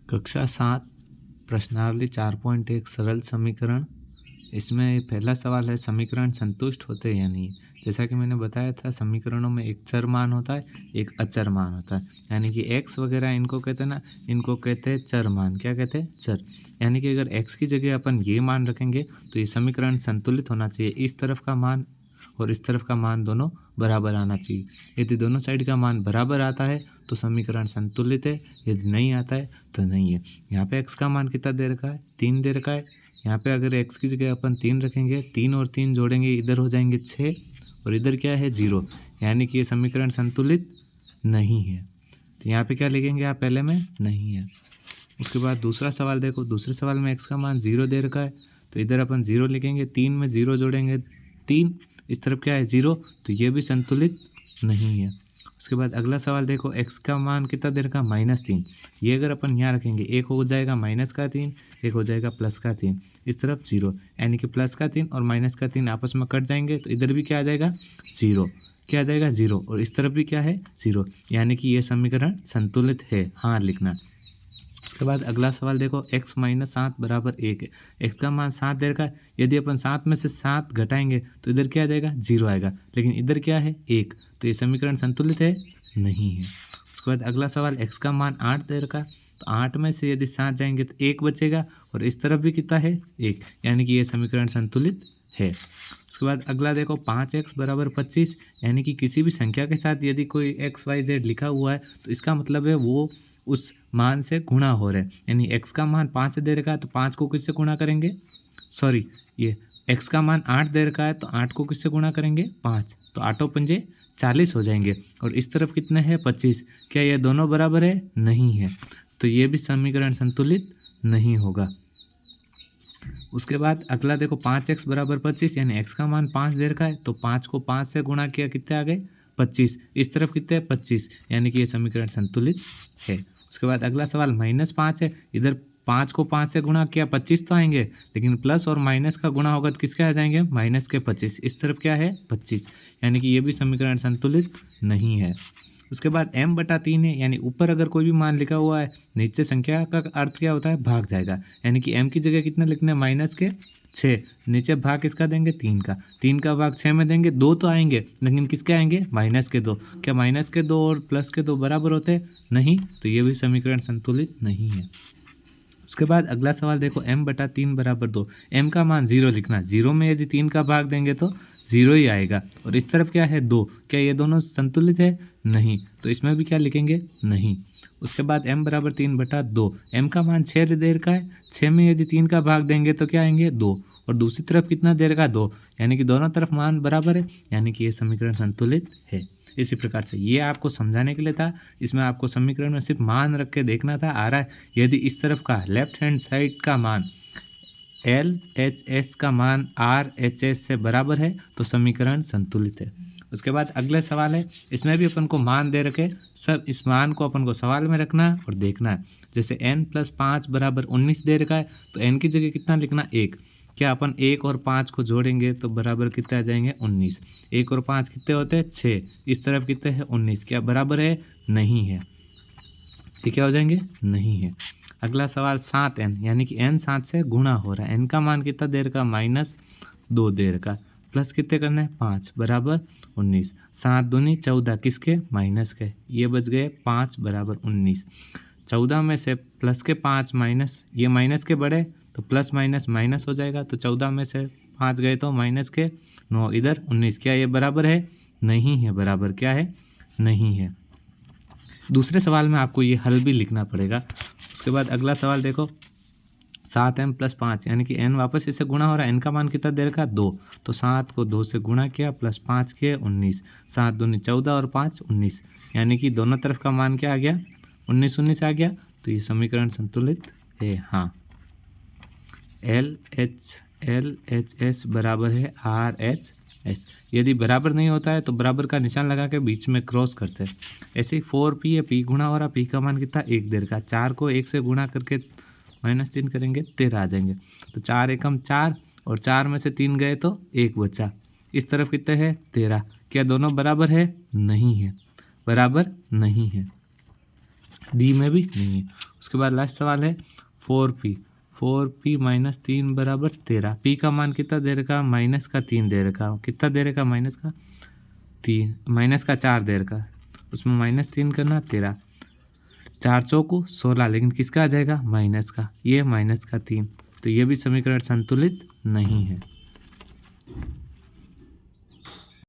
कक्षा 7 प्रश्नावली 4.1 सरल समीकरण। इसमें पहला सवाल है समीकरण संतुष्ट होते हैं या नहीं। जैसा कि मैंने बताया था समीकरणों में एक चर मान होता है, एक अचर मान होता है। यानी कि x वगैरह इनको कहते हैं ना, इनको कहते हैं चर मान। क्या कहते हैं? चर। यानी कि अगर x की जगह अपन ये मान रखेंगे तो ये समीकरण संतुलित होना चाहिए। इस तरफ का मान और इस तरफ का मान दोनों बराबर आना चाहिए। यदि दोनों साइड का मान बराबर आता है तो समीकरण संतुलित है, यदि नहीं आता है तो नहीं है। यहाँ पे x का मान कितना दे रखा है? 3 दे रखा है। यहाँ पे अगर x की जगह अपन 3 रखेंगे, 3 और 3 जोड़ेंगे, इधर हो जाएंगे 6 और इधर क्या है 0। यानी कि ये समीकरण संतुलित नहीं है। तो यहाँ पे क्या लिखेंगे आप पहले में? नहीं है। उसके बाद दूसरा सवाल देखो, दूसरे सवाल में x का मान 0 दे रखा है तो इधर अपन 0 लिखेंगे, 3 में 0 जोड़ेंगे 3, इस तरफ क्या है 0, तो ये भी संतुलित नहीं है। उसके बाद अगला सवाल देखो, x का मान कितना दे रखा? -3। ये अगर अपन यहाँ रखेंगे, एक हो जाएगा -3, एक हो जाएगा +3, इस तरफ 0। यानी कि +3 और -3 आपस में कट जाएंगे तो इधर भी क्या आ जाएगा? 0। क्या आ जाएगा? 0। और इस तरफ भी क्या है? 0। यानी कि ये समीकरण संतुलित है, हाँ लिखना। उसके बाद अगला सवाल देखो, x - 7 = 1 है। x का मान 7 दे रखा है। यदि अपन 7 में से 7 घटाएंगे तो इधर क्या आ जाएगा? 0 आएगा। लेकिन इधर क्या है? 1। तो ये समीकरण संतुलित है? नहीं है। उसके बाद अगला सवाल, x का मान 8 दे रखा है तो 8 में से यदि 7 जाएंगे तो 1 बचेगा और इस तरफ भी कितना है? 1। यानी कि ये समीकरण संतुलित है। उसके बाद अगला देखो, 5x = 25। यानी कि किसी भी संख्या के साथ यदि कोई XYZ लिखा हुआ है तो इसका मतलब है वो उस मान से गुणा हो रहे हैं। यानी x का मान 5 से दे रखा है तो 5 को किससे गुणा करेंगे? सॉरी, ये x का मान 8 दे रखा है तो 8 को किससे गुणा करेंगे? 5। तो 8 पंजे 40 हो जाएंगे और इस तरफ कितने हैं? 25। क्या ये दोनों बराबर है? नहीं है। तो ये भी समीकरण संतुलित नहीं होगा। उसके बाद अगला देखो, 5x = 25। यानी x का मान 5 दे रखा है तो 5 को 5 से गुणा किया, कितने आ गए? 25। इस तरफ कितने हैं? 25। यानी कि ये समीकरण संतुलित है। उसके बाद अगला सवाल, -5 है। इधर 5 को 5 से गुणा किया, 25 तो आएंगे, लेकिन प्लस और माइनस का गुणा होगा तो किसके आ जाएंगे? -25। इस तरफ क्या है? 25। यानी कि ये भी समीकरण संतुलित नहीं है। उसके बाद m/3 है। यानी ऊपर अगर कोई भी मान लिखा हुआ है, नीचे संख्या का अर्थ क्या होता है? भाग जाएगा। यानी कि m की जगह कितना लिखना है? -6। नीचे भाग किसका देंगे? 3 का। 3 का भाग 6 में देंगे, 2 तो आएंगे, लेकिन किसके आएंगे? -2। क्या -2 और +2 बराबर होते हैं? नहीं। तो ये भी समीकरण संतुलित नहीं है। उसके बाद अगला सवाल देखो, m/3 = 2। m का मान 0 लिखना। 0 में यदि 3 का भाग देंगे तो 0 ही आएगा और इस तरफ क्या है? 2। क्या ये दोनों संतुलित है? नहीं। तो इसमें भी क्या लिखेंगे? नहीं। उसके बाद m = 3/2। m का मान 6 दे रखा है। 6 में यदि 3 का भाग देंगे तो क्या आएंगे? 2। और दूसरी तरफ कितना दे रखा है? 2। यानी कि दोनों तरफ मान बराबर है। यानी कि ये समीकरण संतुलित है। इसी प्रकार से ये आपको समझाने के लिए था। इसमें आपको समीकरण में सिर्फ मान रख के देखना था, आ रहा है। यदि इस तरफ का लेफ्ट हैंड साइड का मान LHS का मान RHS से बराबर है तो समीकरण संतुलित है। उसके बाद अगला सवाल है, इसमें भी अपन को मान दे रखे, सब इस मान को अपन को सवाल में रखना है और देखना है। जैसे n + 5 = 19 दे रखा है तो n की जगह कितना लिखना? 1। क्या अपन 1 और 5 को जोड़ेंगे तो बराबर कितने आ जाएंगे? 19। 1 और 5 कितने होते हैं? 6। इस तरफ कितने हैं? 19। क्या बराबर है? नहीं है। ये क्या हो जाएंगे? नहीं है। अगला सवाल, 7n। यानी कि n 7 से गुणा हो रहा है। n का मान कितना दे रखा? -2 दे रखा। प्लस कितने करना है? 5 = 19। 7 दूनी 14, किसके? माइनस के। ये बच गए 5 = 19। 14 में से प्लस के 5 माइनस, ये माइनस के बड़े तो प्लस माइनस माइनस हो जाएगा। तो 14 में से 5 गए तो माइनस के 9, इधर 19। क्या ये बराबर है? नहीं है। बराबर क्या है? नहीं है। दूसरे सवाल में आपको ये हल भी लिखना पड़ेगा। उसके बाद अगला सवाल देखो, 7m + 5। यानी कि n वापस इससे गुणा हो रहा है। n का मान कितना दे रखा? 2। तो 7 को 2 से गुणा किया, प्लस 5 किए 19। 7 दूनी 14 और 5 19। यानी कि दोनों तरफ का मान क्या आ गया? 19 आ गया। तो ये समीकरण संतुलित है, हाँ। LHS बराबर है RHS। यदि बराबर नहीं होता है तो बराबर का निशान लगा के बीच में क्रॉस करते हैं। ऐसे ही 4p है, p गुणा हो रहा, p का मान कितना? 1 दे रखा। 4 को 1 से गुणा करके -3 करेंगे, 13 आ जाएंगे। तो 4 एकम 4 और 4 में से 3 गए तो 1 बचा। इस तरफ कितने है? 13। क्या दोनों बराबर है? नहीं है। बराबर नहीं है। डी में भी नहीं है। उसके बाद लास्ट सवाल है 4p, 4p माइनस 3 बराबर 13। p का मान कितना दे रखा, माइनस का 3 दे रखा, कितना दे रखा, माइनस का 3, माइनस का 4 दे रखा, उसमें माइनस 3 करना 13, 4 चौको 16, लेकिन किसका आ जाएगा, माइनस का, ये माइनस का 3, तो ये भी समीकरण संतुलित नहीं है।